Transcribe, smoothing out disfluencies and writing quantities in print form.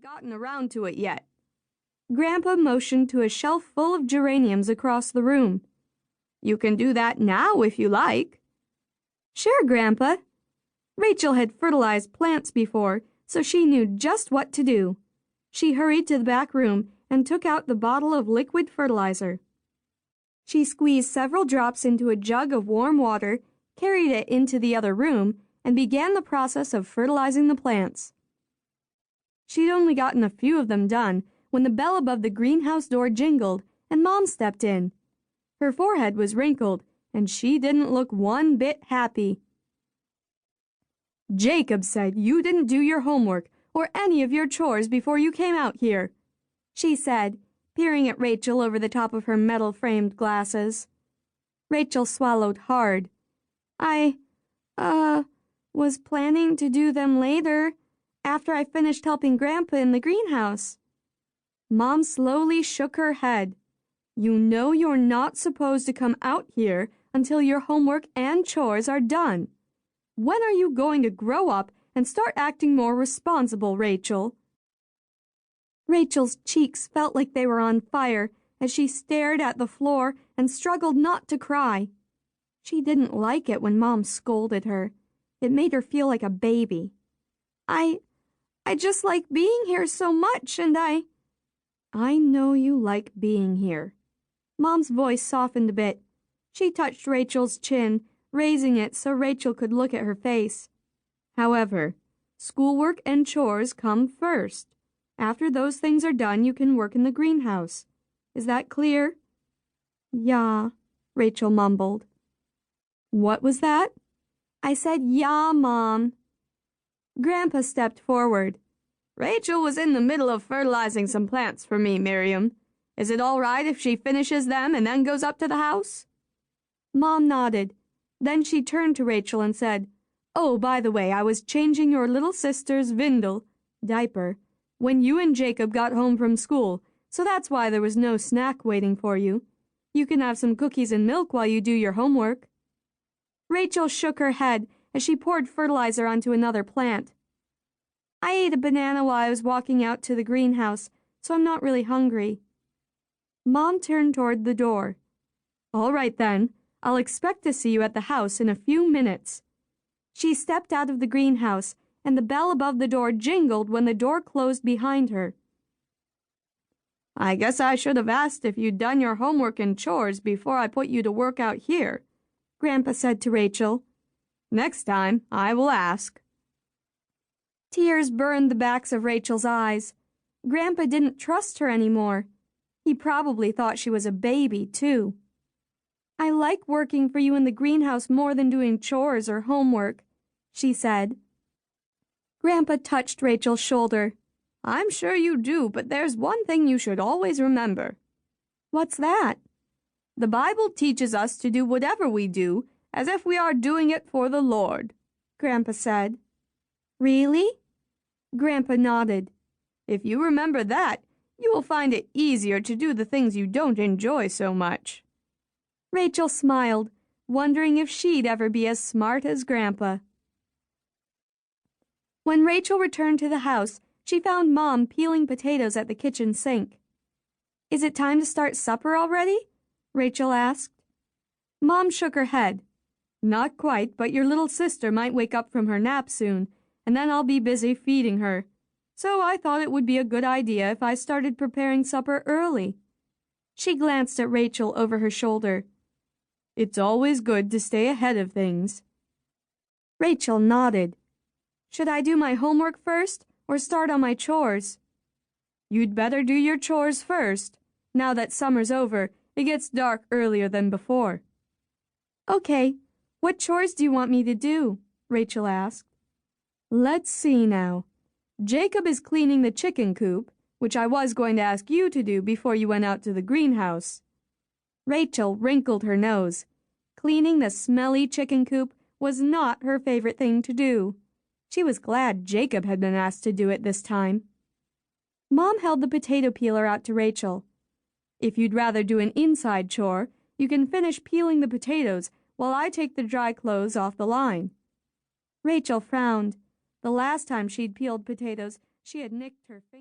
gotten around to it yet." Grandpa motioned to a shelf full of geraniums across the room. "You can do that now if you like." "Sure, Grandpa." Rachel had fertilized plants before, so she knew just what to do. She hurried to the back room and took out the bottle of liquid fertilizer. She squeezed several drops into a jug of warm water, carried it into the other room, and began the process of fertilizing the plants. She'd only gotten a few of them done when the bell above the greenhouse door jingled and Mom stepped in. Her forehead was wrinkled, and she didn't look one bit happy. "Jacob said you didn't do your homework or any of your chores before you came out here," she said, peering at Rachel over the top of her metal-framed glasses. Rachel swallowed hard. I was planning to do them later, after I finished helping Grandpa in the greenhouse." Mom slowly shook her head. "You know you're not supposed to come out here until your homework and chores are done. When are you going to grow up and start acting more responsible, Rachel?" Rachel's cheeks felt like they were on fire as she stared at the floor and struggled not to cry. She didn't like it when Mom scolded her. It made her feel like a baby. I just like being here so much, and I know you like being here." Mom's voice softened a bit. She touched Rachel's chin, raising it so Rachel could look at her face. "However, schoolwork and chores come first. After those things are done, you can work in the greenhouse. Is that clear?" "Yeah," Rachel mumbled. "What was that?" "I said, yeah, Mom." Grandpa stepped forward. "Rachel was in the middle of fertilizing some plants for me, Miriam. Is it all right if she finishes them and then goes up to the house?" Mom nodded. Then she turned to Rachel and said, "Oh, by the way, I was changing your little sister's diaper, when you and Jacob got home from school, so that's why there was no snack waiting for you. You can have some cookies and milk while you do your homework." Rachel shook her head as she poured fertilizer onto another plant. "I ate a banana while I was walking out to the greenhouse, so I'm not really hungry." Mom turned toward the door. "All right then, I'll expect to see you at the house in a few minutes." She stepped out of the greenhouse, and the bell above the door jingled when the door closed behind her. "I guess I should have asked if you'd done your homework and chores before I put you to work out here," Grandpa said to Rachel. "Next time, I will ask." Tears burned the backs of Rachel's eyes. Grandpa didn't trust her anymore. He probably thought she was a baby, too. "I like working for you in the greenhouse more than doing chores or homework," she said. Grandpa touched Rachel's shoulder. "I'm sure you do, but there's one thing you should always remember." "What's that?" "The Bible teaches us to do whatever we do as if we are doing it for the Lord," Grandpa said. "Really?" Grandpa nodded. "If you remember that, you will find it easier to do the things you don't enjoy so much." Rachel smiled, wondering if she'd ever be as smart as Grandpa. When Rachel returned to the house, she found Mom peeling potatoes at the kitchen sink. "Is it time to start supper already?" Rachel asked. Mom shook her head. "Not quite, but your little sister might wake up from her nap soon, and then I'll be busy feeding her. So I thought it would be a good idea if I started preparing supper early." She glanced at Rachel over her shoulder. "It's always good to stay ahead of things." Rachel nodded. "Should I do my homework first or start on my chores?" "You'd better do your chores first. Now that summer's over, it gets dark earlier than before." "Okay. What chores do you want me to do?" Rachel asked. "Let's see now. Jacob is cleaning the chicken coop, which I was going to ask you to do before you went out to the greenhouse." Rachel wrinkled her nose. Cleaning the smelly chicken coop was not her favorite thing to do. She was glad Jacob had been asked to do it this time. Mom held the potato peeler out to Rachel. "If you'd rather do an inside chore, you can finish peeling the potatoes while I take the dry clothes off the line." Rachel frowned. The last time she'd peeled potatoes, she had nicked her finger.